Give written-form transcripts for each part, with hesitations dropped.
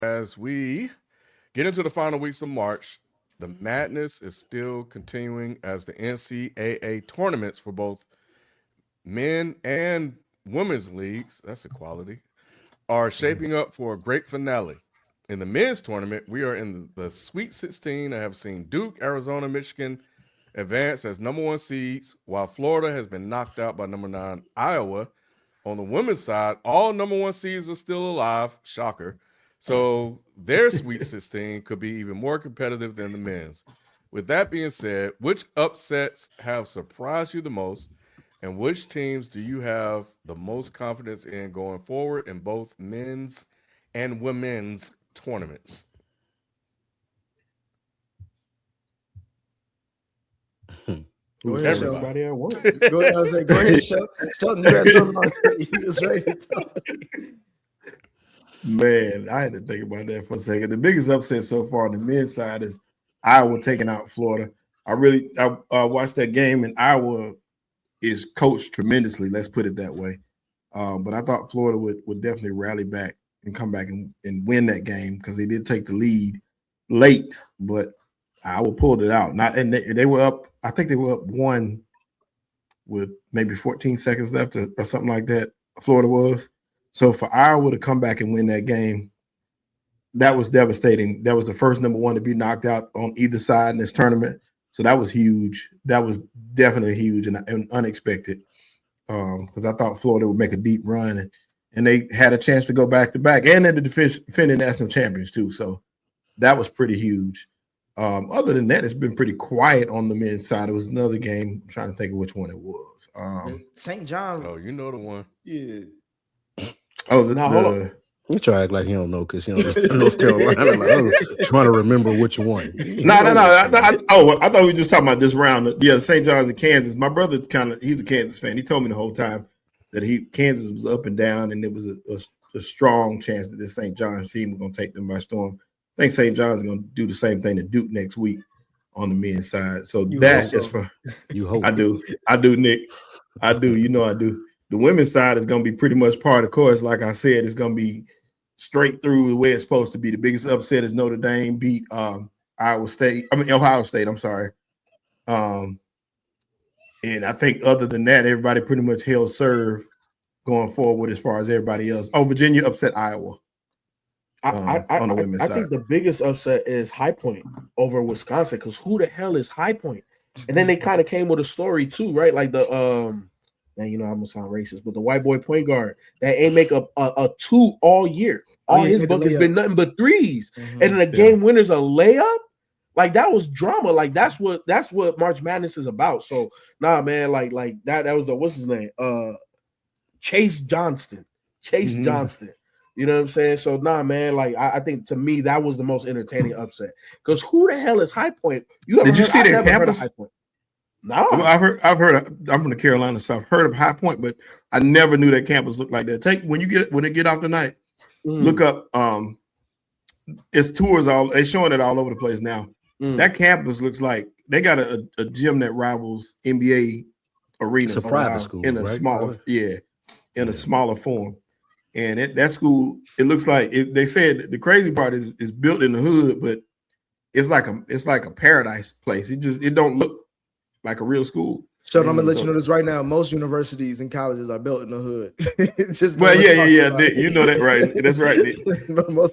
As we get into the final weeks of March, the madness is still continuing as the NCAA tournaments for both men and women's leagues, that's equality, are shaping up for a great finale. In the men's tournament, we are in the Sweet 16. I have seen Duke, Arizona, Michigan advance as number one seeds, while Florida has been knocked out by number nine Iowa. On the women's side, all number one seeds are still alive. Shocker. So their Sweet 16 could be even more competitive than the men's. With that being said, which upsets have surprised you the most, and which teams do you have the most confidence in going forward in both men's and women's tournaments? Go Who's ahead, everybody at once? Go ahead, go ahead, Shelton. You had something on you was ready to talk. Man, I had to think about that for a second. The biggest upset so far on the men's side is Iowa taking out Florida. I watched that game, and Iowa is coached tremendously. Let's put it that way. But I thought Florida would definitely rally back and come back and win that game because they did take the lead late, but Iowa pulled it out. They were up. I think they were up one with maybe 14 seconds left or something like that. Florida was. So for Iowa to come back and win that game, that was devastating. That was the first number one to be knocked out on either side in this tournament. So that was huge. That was definitely huge and unexpected because I thought Florida would make a deep run and they had a chance to go back to back and they're the defending national champions too. So that was pretty huge. Other than that, it's been pretty quiet on the men's side. It was another game. I'm trying to think of which one it was. St. John. Oh, you know the one. Yeah. Oh, hold on. You try to act like he don't know because he don't know North Carolina. Like, trying to remember which one. No. I thought we were just talking about this round. Yeah, St. John's in Kansas. My brother he's a Kansas fan. He told me the whole time that Kansas was up and down, and there was a strong chance that this St. John's team was going to take them by storm. I think St. John's is going to do the same thing to Duke next week on the men's side. So that is for you. Hope I do, Nick. I do. You know I do. The women's side is going to be pretty much part of the course. Like I said, it's going to be straight through the way it's supposed to be. The biggest upset is Notre Dame beat Ohio State. I'm sorry. And I think other than that, everybody pretty much held serve going forward as far as everybody else. Oh, Virginia upset Iowa. I think the biggest upset is High Point over Wisconsin because who the hell is High Point? And then they kind of came with a story too, right? Like the now you know I'm gonna sound racist, but the white boy point guard that ain't make a two all year. All his book has been nothing but threes, and then the game winner's a layup. Like that was drama. Like that's what March Madness is about. So nah, man, like that was the what's his name? Chase Johnston. Johnston. You know what I'm saying? So nah, man. Like I think to me that was the most entertaining upset. Because who the hell is High Point? Did you see their campus? High Point. No, I've heard. I'm from the Carolina, so I've heard of High Point, but I never knew that campus looked like that. When they get off tonight, look up. It's tours they're showing it all over the place now. That campus looks like they got a gym that rivals NBA arenas. It's a private school in a right? smaller, in a smaller form. And that school, it looks like they said the crazy part is built in the hood, but it's like a paradise place. It don't look like a real school. Sheldon, I'm gonna let you know this right now. Most universities and colleges are built in the hood. You know that, right? That's right.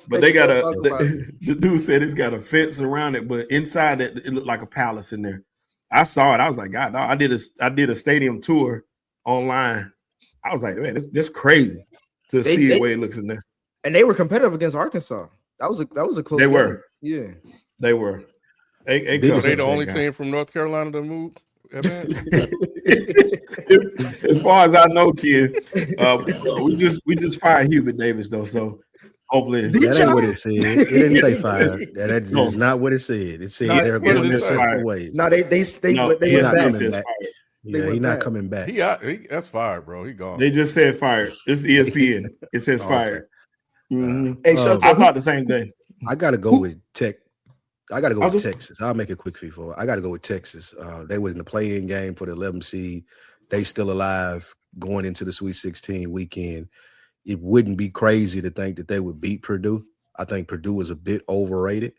But they got the dude said it's got a fence around it, but inside it looked like a palace in there. I saw it. I was like, God, I did a stadium tour online. I was like, man, this crazy to see the way it looks in there. And they were competitive against Arkansas. That was a close game. Were. Yeah. They were. They the only team from North Carolina to move. As far as I know, kid, we just fired Hubert Davis though. So hopefully that ain't what it said. It didn't say fired. That is not what it said. It said they're going their separate ways. No, they were not back. coming back. Yeah, he's not coming back. That's fired, bro. He gone. They just said fired. This is ESPN. It says fired. Mm-hmm. Hey, so I thought the same thing. I got to go with Tech. I got to go with Texas. I'll make it quick for you. I got to go with Texas. They was in the play-in game for the 11th seed. They still alive going into the Sweet 16 weekend. It wouldn't be crazy to think that they would beat Purdue. I think Purdue is a bit overrated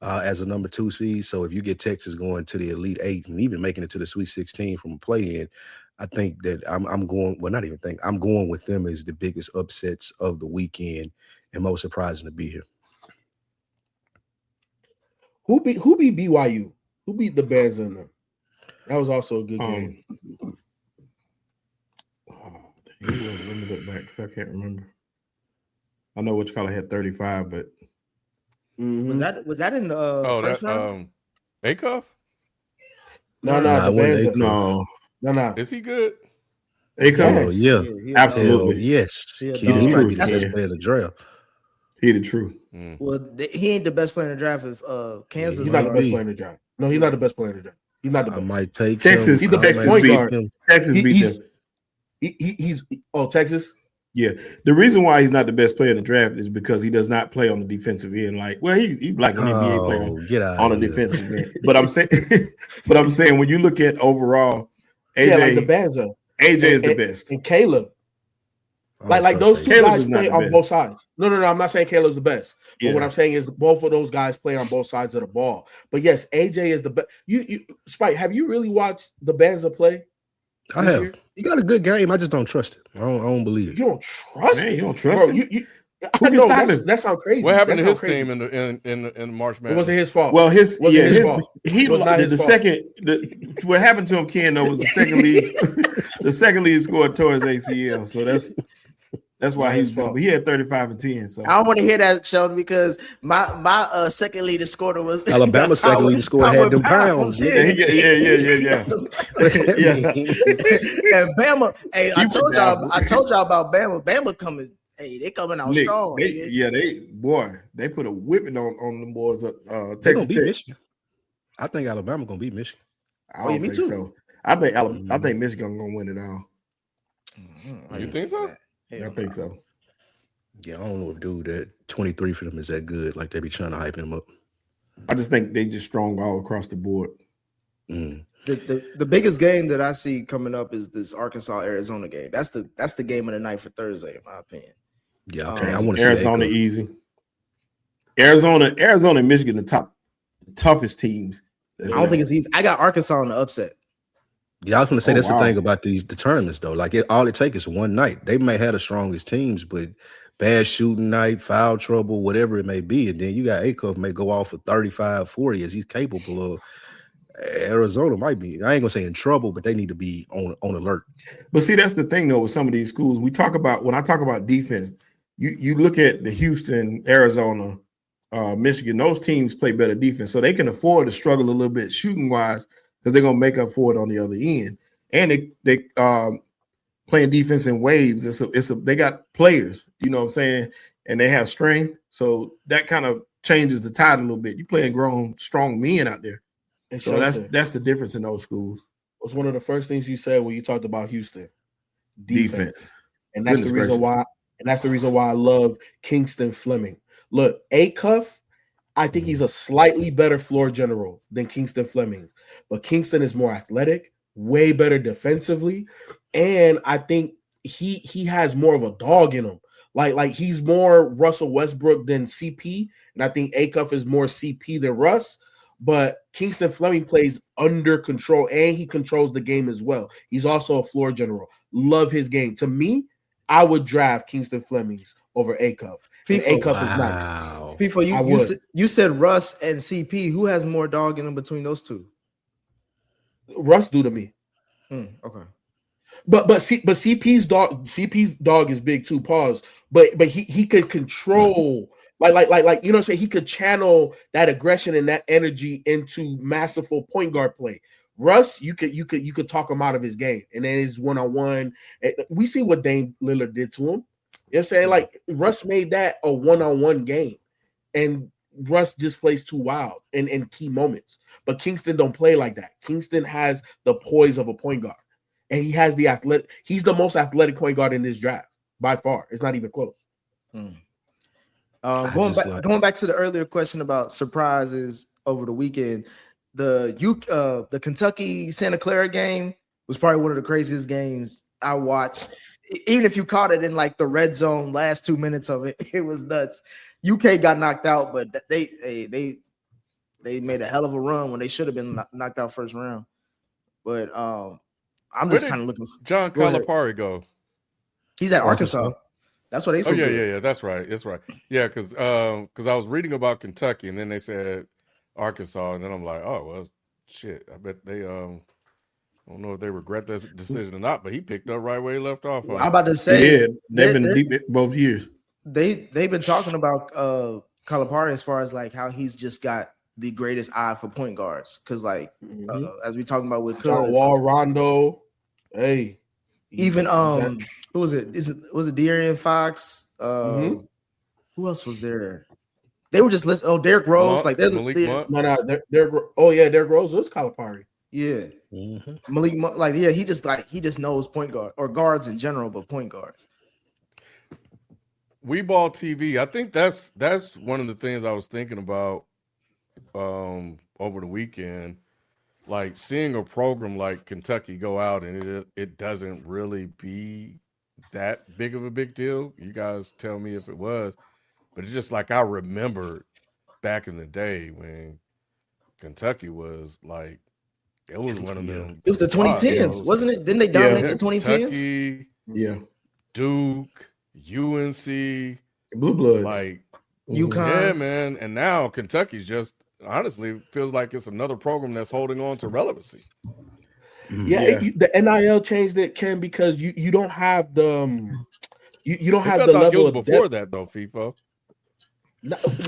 as a number 2 seed. So if you get Texas going to the Elite 8 and even making it to the Sweet 16 from a play-in, I think that I'm going. Well, not even think. I'm going with them as the biggest upsets of the weekend and most surprising to be here. Who beat BYU? Who beat the Bears in them? That was also a good game. Let me look back because I can't remember. I know which color had 35, but was that in the first round? Acuff? No. Is he good? Acuff? Yeah, absolutely. Yes. He might be the best player in the draft. He the truth. Well, he ain't the best player in the draft if Kansas. He's not the best player in the draft. No, he's not the best player in the draft. He's not the best. I might take Texas. He's the best Texas point beat guard. him. Texas beat them. He's Texas. Yeah, the reason why he's not the best player in the draft is because he does not play on the defensive end. Like, well, he's like an NBA player on the defensive end. But I'm saying, when you look at overall, AJ, like the Banza, AJ is the best, and Caleb. Like those two guys play on both sides. No. I'm not saying Caleb's the best. But what I'm saying is both of those guys play on both sides of the ball. But yes, AJ is the best. You Spike, have you really watched the Banza play? I have. Year? You got a good game. I just don't trust it. I don't believe it. You don't trust it? You don't trust it? I know that sounds crazy. What happened to his team in the March Madness? It wasn't his fault. Well, his fault. What happened to him, Ken, though, was the second lead scored towards ACL. So that's why he's fault. But he had 35 and 10. So I don't want to hear that, Sheldon, because my second leading scorer was Alabama's second leading scorer had them pounds. Yeah. And Bama, hey, I told y'all about Bama. Bama coming. Hey, they coming out strong. They put a whipping on them boys. They're gonna beat Michigan. I think Alabama gonna beat Michigan. I don't think so. I think Michigan gonna win it all. You think so? I think so. Yeah, I don't know if dude that 23 for them is that good. Like they be trying to hype him up. I just think they just strong all across the board. The biggest game that I see coming up is this Arkansas-Arizona game. That's the game of the night for Thursday, in my opinion. Yeah, okay. I want to see Arizona easy. Arizona and Michigan, the toughest teams. I don't think it's easy. I got Arkansas on the upset. Yeah, I was going to say that's the thing about the tournaments, though. Like, all it takes is one night. They may have the strongest teams, but bad shooting night, foul trouble, whatever it may be, and then you got Acuff may go off for 35, 40 as he's capable of. Arizona might be, I ain't going to say in trouble, but they need to be on alert. But see, that's the thing, though, with some of these schools. When I talk about defense, you look at the Houston, Arizona, Michigan, those teams play better defense, so they can afford to struggle a little bit shooting-wise, because they're gonna make up for it on the other end, and they playing defense in waves. They got players, you know what I'm saying, and they have strength, so that kind of changes the tide a little bit. You playing grown, strong men out there, and so that's the difference in those schools. It was one of the first things you said when you talked about Houston, defense, and that's the reason why. And that's the reason why I love Kingston Fleming. Look, Acuff, I think he's a slightly better floor general than Kingston Fleming. But Kingston is more athletic, way better defensively, and I think he has more of a dog in him. Like he's more Russell Westbrook than CP, and I think Acuff is more CP than Russ. But Kingston Fleming plays under control, and he controls the game as well. He's also a floor general. Love his game. To me, I would draft Kingston Fleming's over Acuff. Acuff is nice. FIFA, you said Russ and CP. Who has more dog in them between those two? Russ do to me. Okay. But CP's dog is big too. Pause. But he could control like you know what I'm saying. He could channel that aggression and that energy into masterful point guard play. Russ, you could talk him out of his game, and then his one-on-one. We see what Dame Lillard did to him. You know what I'm saying? Like Russ made that a one-on-one game, and Russ just plays too wild in key moments. But Kingston don't play like that. Kingston has the poise of a point guard, and he has the athletic. He's the most athletic point guard in this draft by far. It's not even close. Going back to the earlier question about surprises over the weekend. The Kentucky Santa Clara game was probably one of the craziest games I watched. Even if you caught it in like the red zone last 2 minutes of it, it was nuts. UK got knocked out, but they made a hell of a run when they should have been knocked out first round. But I'm just kind of looking. John Calipari go. He's at Arkansas. That's what they said. Yeah. That's right. That's right. Yeah, because I was reading about Kentucky, and then they said Arkansas, and then I'm like, oh well, shit. I bet they I don't know if they regret this decision or not, but he picked up right where he left off. I'm about to say, yeah, they've been deep both years. They've been talking about Calipari as far as like how he's just got the greatest eye for point guards, because like as we talking about with John Wall, Rondo, even who was it? Was it De'Aaron Fox? Who else was there? They were just listening. Oh, Derrick Rose, Derrick Rose was Calipari. Yeah, Malik Monk, he just knows point guard or guards in general, but point guards. We Ball TV. I think that's one of the things I was thinking about over the weekend, like seeing a program like Kentucky go out and it doesn't really be that big of a big deal. You guys tell me if it was, but it's just like I remember back in the day when Kentucky was like, it was one of them. It was the 2010s, wasn't it? Didn't they dominate the 2010s? Kentucky, Duke, UNC, Blue Bloods, like UConn. Yeah, man. And now Kentucky's just honestly feels like it's another program that's holding on to relevancy. The NIL changed it, Ken, because you don't have the you don't have the level of before that though, FIFO.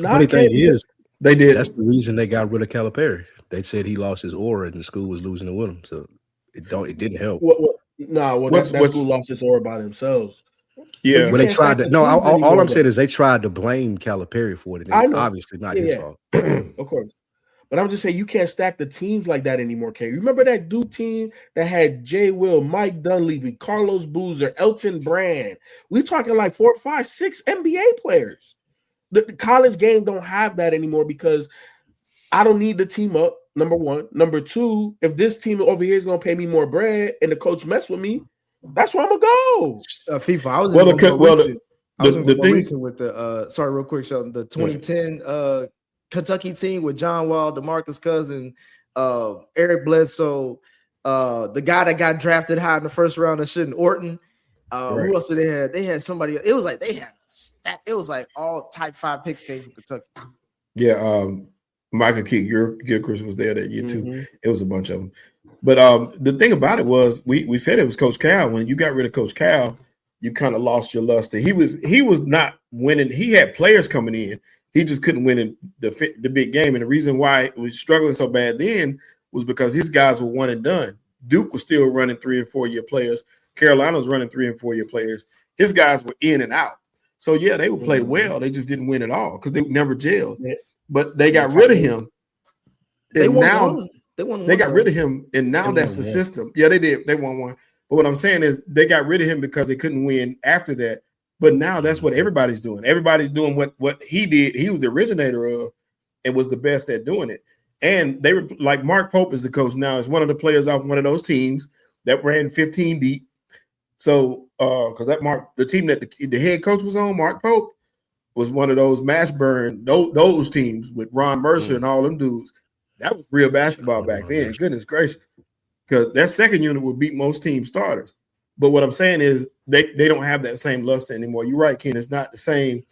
Funny thing is, they did. That's the reason they got rid of Calipari. They said he lost his aura and the school was losing it with him, so it didn't help. That school lost its aura by themselves. Yeah, when they tried to all I'm saying is they tried to blame Calipari for it. And obviously not his fault. Of course. But I'm just saying you can't stack the teams like that anymore, K. Remember that Duke team that had Jay Will, Mike Dunleavy, Carlos Boozer, Elton Brand? We talking like 4, 5, 6 NBA players. The college game don't have that anymore because I don't need the team up, number one. Number two, if this team over here is going to pay me more bread and the coach mess with me, that's where I'm going to go. FIFA, I was going to go recent with the sorry, real quick, Sheldon, the 2010 Kentucky team with John Wall, DeMarcus Cousins, Eric Bledsoe, the guy that got drafted high in the first round of Shedden Orton. Who else did they have? They had somebody. It was like they had a stack. It was like all type 5 picks came from Kentucky. Yeah, Michael Gilchrist was there that year too. It was a bunch of them. But the thing about it was, we said it was Coach Cal. When you got rid of Coach Cal, you kind of lost your luster. He was not winning. He had players coming in. He just couldn't win in the big game. And the reason why it was struggling so bad then was because his guys were one and done. Duke was still running 3 and 4 year players. Carolina was running 3 and 4 year players. His guys were in and out. So yeah, they would play well. They just didn't win at all because they never jailed. Yeah. But they got rid of him. They got rid of him, and now that's the system. Yeah, they did. They won one. But what I'm saying is they got rid of him because they couldn't win after that. But now that's what everybody's doing. Everybody's doing what he did. He was the originator of and was the best at doing it. And they were like Mark Pope is the coach now. Is one of the players off one of those teams that ran 15 deep. So because the team that the head coach was on, Mark Pope, was one of those Mashburn, those teams with Ron Mercer and all them dudes. That was real basketball back then. Goodness gracious. Because their second unit would beat most team starters. But what I'm saying is they don't have that same luster anymore. You're right, Ken. It's not the same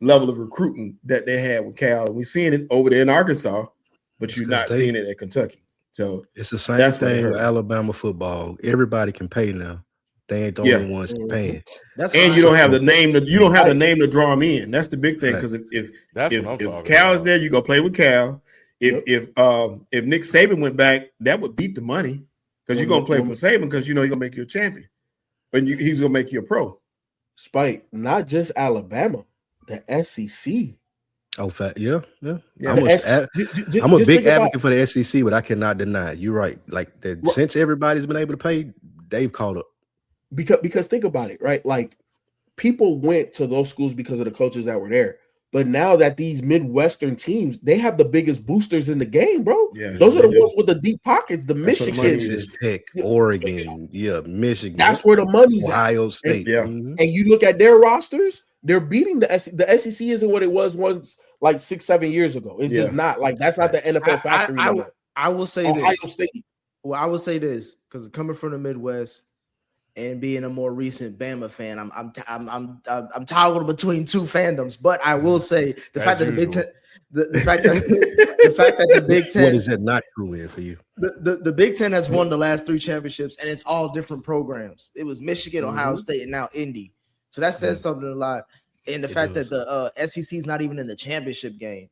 level of recruiting that they had with Cal. We're seeing it over there in Arkansas, but you're not seeing it at Kentucky. So it's the same thing with Alabama football. Everybody can pay now. They ain't the only ones paying. And you don't have the name. You don't have the name to draw them in. That's the big thing. Because if Cal is there, you go play with Cal. If Nick Saban went back, that would beat the money because you're gonna play for Saban because you know he's gonna make you a champion, but he's gonna make you a pro. Spike, not just Alabama, the SEC. Oh, yeah. I'm a big advocate for the SEC, but I cannot deny it. You're right. Like since everybody's been able to pay, they've caught up. Because think about it, right? Like people went to those schools because of the coaches that were there. But now that these Midwestern teams, they have the biggest boosters in the game, bro. Yeah, those are the ones with the deep pockets, the Michigan, Texas Tech, Oregon, Michigan. That's where the money's Ohio at. State. And you look at their rosters, they're beating the SEC. The SEC isn't what it was once, like 6-7 years ago. It's just not like that's not the NFL factory. I will say Ohio this. State. Well, I will say this because coming from the Midwest and being a more recent Bama fan, I'm toggled between two fandoms. But I will say the fact that the Big Ten, the fact that the Big Ten, what is that not true in for you? The Big Ten has won the last 3 championships, and it's all different programs. It was Michigan, Ohio State, and now Indy. So that says something a lot. And the fact that the SEC is not even in the championship game.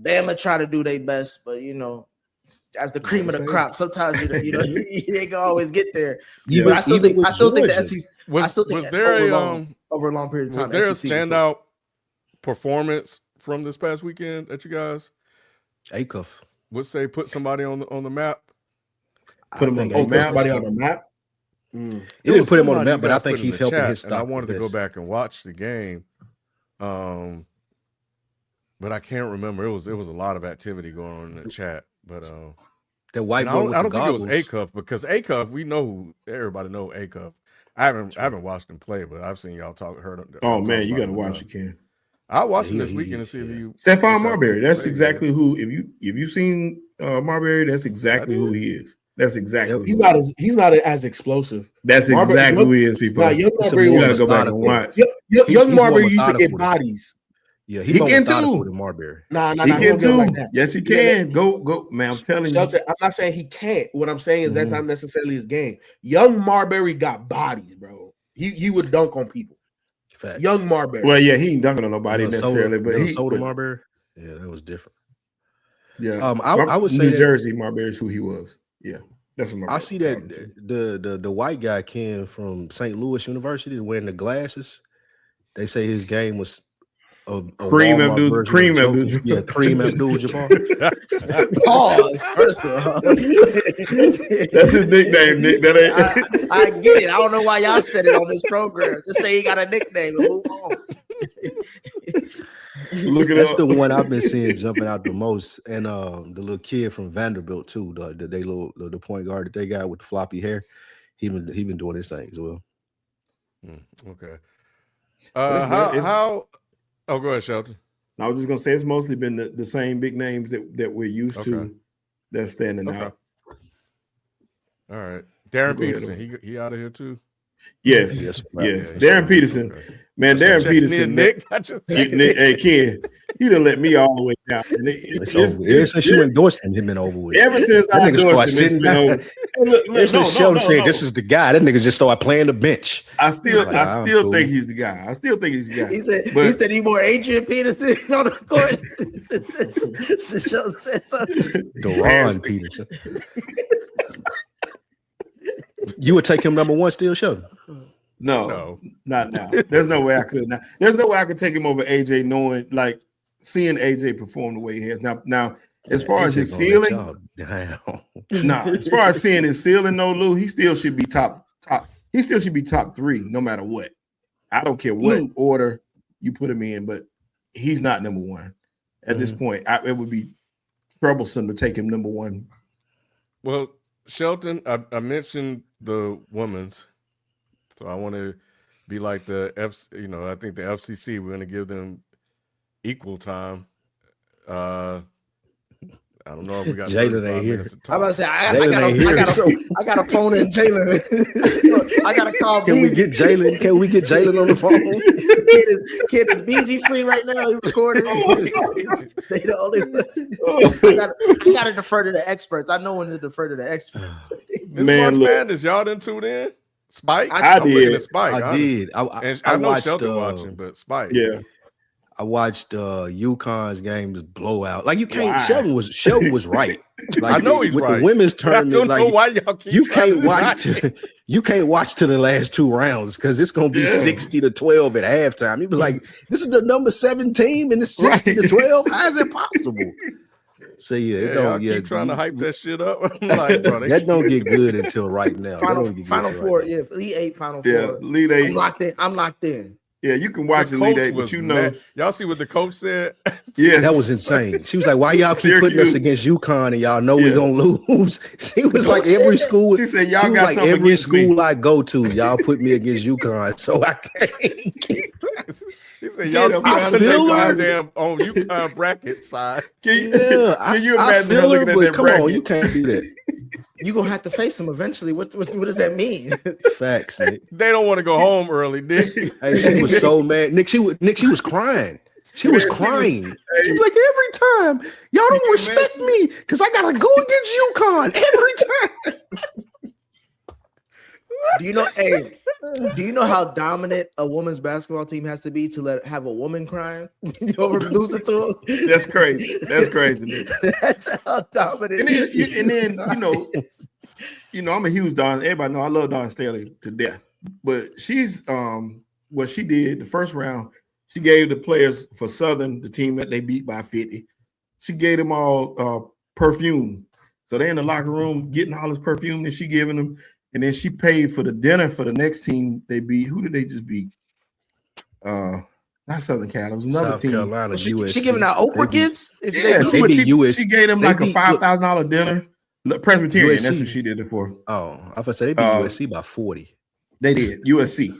Bama try to do their best, but as the cream of the crop, sometimes you ain't gonna always get there. But I still think the SEC. Over a long period of time. Was there a standout performance from this past weekend that you guys would say put somebody on the map? Put him on the map. Somebody on the map. He didn't put him on the map, but I think he's helping his stock. I wanted to go back and watch the game, but I can't remember. It was a lot of activity going on in the chat, but the white boy. I don't think it was Acuff because Acuff, we know everybody know Acuff. I haven't watched him play, but I've seen y'all heard him. Oh man, you got to watch it, Ken. I'll watch him this weekend and see if you. Stephon Marbury. That's exactly who. If you've seen Marbury, that's exactly who he is. That's exactly. He's not as explosive. That's exactly who he is. People. Nah, young Marbury, you got to go back and watch. Young Marbury used to get bodies. Yeah, he can too. Marbury. Nah, he can too. Like that. Yes, he can. Go, man. I'm telling you. I'm not saying he can't. What I'm saying is that's not necessarily his game. Young Marbury got bodies, bro. He would dunk on people. Facts. Young Marbury. Well, yeah, he ain't dunking on nobody necessarily, but he sold Marbury. Yeah, that was different. Yeah, I would say New Jersey Marbury is who he was. Yeah, that's what Marbury. I see that the white guy came from St. Louis University wearing the glasses. They say his game was Cream Abdul-Jabbar. Yeah, Cream Abdul-Jabbar. Pause. First of all, that's his nickname, Nick. I get it. I don't know why y'all said it on this program. Just say he got a nickname and move on. That's the one I've been seeing jumping out the most, and the little kid from Vanderbilt too. The point guard that they got with the floppy hair. He been doing his thing as well. Okay. How? Oh, go ahead, Shelton. I was just gonna say it's mostly been the same big names that we're used to that's standing out. All right, Darren Peterson, he out of here too. Yes. Darren Peterson, man. Darren Peterson, Nick. Hey Ken, he done let me all the way down. Ever since you endorsed him, been over with. Ever since I endorsed him, it's been over. Sheldon said this is the guy. That nigga just started playing the bench. I still think he's the guy. He said he more Adrian Peterson on the court. Sheldon said something. Deron Peterson. You would take him number one still, Sheldon? No, not now. There's no way I could. There's no way I could take him over AJ, knowing seeing AJ perform the way he has now. As far as his ceiling, as far as seeing his ceiling, no, Lou, he still should be top. He still should be top 3, no matter what. I don't care what order you put him in, but he's not number 1 at this point. It would be troublesome to take him number 1. Well, Shelton, I mentioned the women's, so I want to be like the I think the FCC. We're going to give them equal time. I don't know if we got Jalen ain't here. I'm about to say I got a phone in Jalen. I got to call. Can we get Jalen? Can we get Jalen on the phone? Kid is busy free right now. He recording. They the only ones. I got to defer to the experts. I know when to defer to the experts. Man, Madness, y'all didn't tune in? Spike? I did. Spike. I did. I know watched, Shelton watching, but Spike. Yeah. I watched UConn's game just blow out. Like you can't. Wow. Sheldon was right. Like, I know he's with right. The women's tournament. I don't know why y'all keep you can't watch to the last 2 rounds because it's gonna be 60-12 at halftime. You be like, this is the number 7 team and it's 60-12. How is it possible? So keep trying to hype that shit up. I'm like, bro, that don't get good until right now. Final 4, Elite 8, Final 4. Yeah, Elite 8. I'm locked in. Yeah, you can watch the Elite Eight, but you know, mad. Y'all see what the coach said? Yes, that was insane. She was like, "Why y'all keep putting us against UConn and y'all know we're gonna lose?" She was like, "Every school." She said, "Y'all got like every school I go to, y'all put me against UConn, so I can't." He said, "Y'all damn on UConn bracket side." Can you imagine her looking at that come bracket? on, you can't do that. You're gonna have to face him eventually. What does that mean? Facts, Nick. They don't want to go home early, Nick. Hey, she was so mad. Nick, she was crying. She was crying. She was like, every time, y'all don't respect me because I gotta go against UConn every time. Do you know how dominant a women's basketball team has to be to have a woman crying over lose it to her? That's crazy. That's crazy. Nick. That's how dominant. And then I'm a huge Dawn. Everybody know I love Dawn Staley to death. But she's what she did the first round. She gave the players for Southern, the team that they beat by 50. She gave them all perfume. So they're in the locker room getting all this perfume that she giving them. And then she paid for the dinner for the next team they beat. Who did they just beat? Not Southern Cal. It was another South team. Carolina, USC. She giving out Oprah gifts? Yeah, she gave them like a $5,000 dinner. Presbyterian, that's what she did it for. Oh, I was gonna say they beat USC by 40. They did, USC.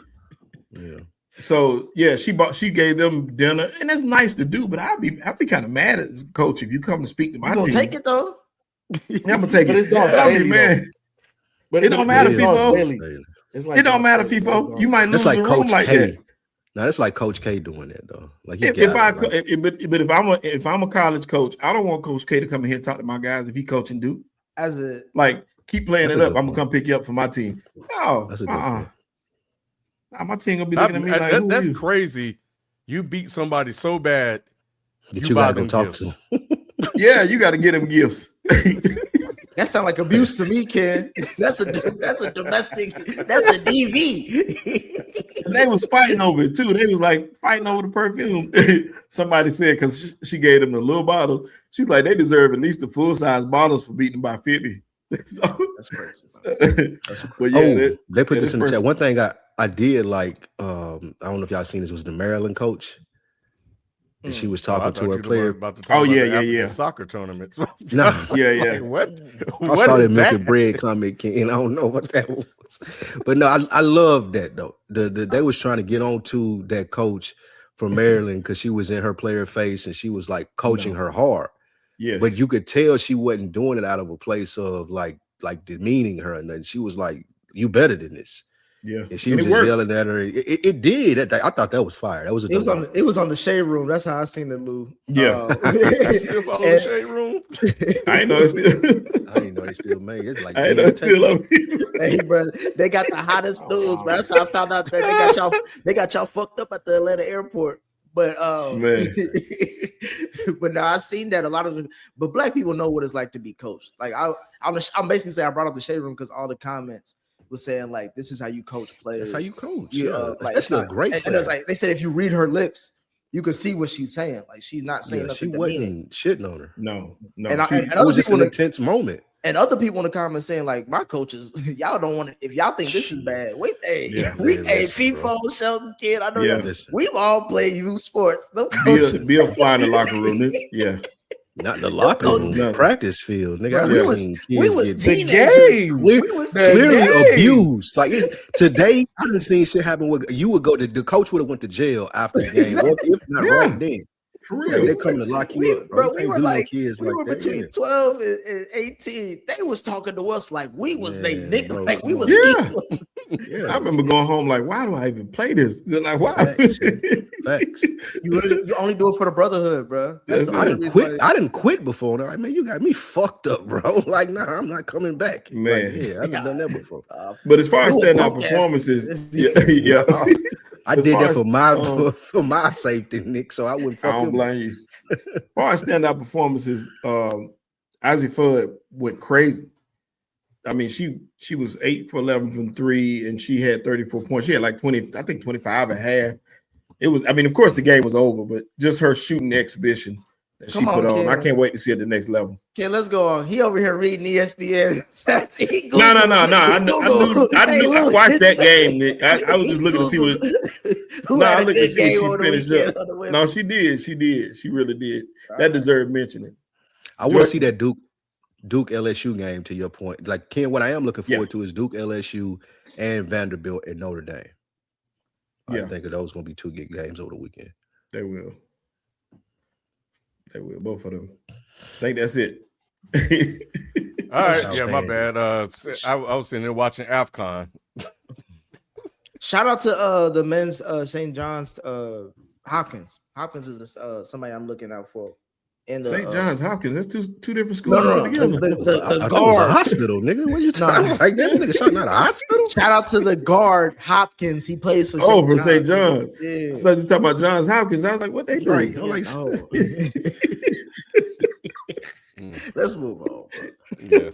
Yeah. So yeah, she gave them dinner, and that's nice to do. But I'd be kind of mad at coach if you come to speak to my team. You gonna take it though? Yeah, I'm gonna take it. It's I'll be mad. But it don't matter, FIFO. It don't matter, FIFO. You might lose the room like that. No, that's like Coach K doing that though. Like if I'm a college coach, I don't want Coach K to come in here and talk to my guys if he coaching Duke. Keep playing it up. I'm gonna come pick you up for my team. No, my team gonna be looking at me like that's crazy. You beat somebody so bad that you gotta go talk to. Yeah, you got to get them gifts. That sounds like abuse to me, Ken. That's a domestic. That's a DV. And they was fighting over it too. They was like fighting over the perfume. Somebody said because she gave them the little bottle. She's like they deserve at least the full size bottles for beating by 50. So, that's crazy. But yeah, they put this in the chat. One thing I did like. I don't know if y'all seen this. Was the Maryland coach. And she was talking to her player. Soccer tournaments. Nah. Yeah. Like, what? I saw that Milk and Bread comment, Ken. I don't know what that was. But no, I love that though. They was trying to get on to that coach from Maryland because she was in her player face and she was like coaching her hard. Yes. But you could tell she wasn't doing it out of a place of like demeaning her and then she was like, you better than this. Yeah, and she was just yelling at her. It did. I thought that was fire. That was it was on the Shade Room. That's how I seen it, Lou. Yeah, still follow the Shade Room. I didn't know it's still. I didn't know they still made it. Like I didn't know hey, bro, they got the hottest news. But that's how I found out that they got y'all fucked up at the Atlanta airport. But but now I seen that a lot of but black people know what it's like to be coached. Like I'm basically saying I brought up the Shade Room because all the comments was saying like this is how you coach players. That's how you coach. That's not great. And it's like they said if you read her lips, you can see what she's saying. Like she's not saying she wasn't shitting on her. No. And it was just an intense moment. And other people in the comments saying like my coaches, y'all don't want to. If y'all think this is bad, wait, FIFO, Shelton, Kid. I know we've all played youth sports. Be a fly in the locker room. Yeah. Not the locker room, the practice field. Nigga, we was teenagers. We was clearly abused. Like today, I done seen shit happen where you would go the coach would have went to jail after the game. Exactly. If not right then. For real. Like, they come to lock you up, bro. We were like kids we were between 12 and 18. They was talking to us like we was they nigga, like we was I remember going home like, why do I even play this? They're like, why? Facts. You only do it for the brotherhood, bro. I didn't quit. I didn't quit before. Like, man, you got me fucked up, bro. Like, nah, I'm not coming back. Man, like, I've done that before. But as far as standout performances, I did that for my safety, Nick. So I wouldn't. I don't blame you. As far as standout performances, Azzi Fudd went crazy. I mean, she was 8 for 11 from 3, and she had 34 points. She had like 20, I think 25 and a half. It was, I mean, of course the game was over, but just her shooting exhibition that she put on. I can't wait to see at the next level. Okay, let's go on. He over here reading ESPN. No. I knew. I watched that game, Nick. I was just looking to see what. I looked to see what she finished up. No, she did. She really did. That deserved mentioning. I want to see that Duke LSU game. To your point, like Ken, what I am looking forward to is Duke LSU and Vanderbilt and Notre Dame. I think of those going to be 2 good games over the weekend. They will. Both of them. I think that's it. All right. Yeah, my bad. I was sitting there watching AFCON. Shout out to the men's St. John's Hopkins. Hopkins is somebody I'm looking out for. In the St. John's Hopkins. That's two different schools. No. The guard hospital, nigga. What are you talking about? Like that nigga shot not a hospital. Shout out to the guard Hopkins. He plays for St. John's. Yeah. I thought you talking about Johns Hopkins. I was like, what they doing? Let's move on. Yeah.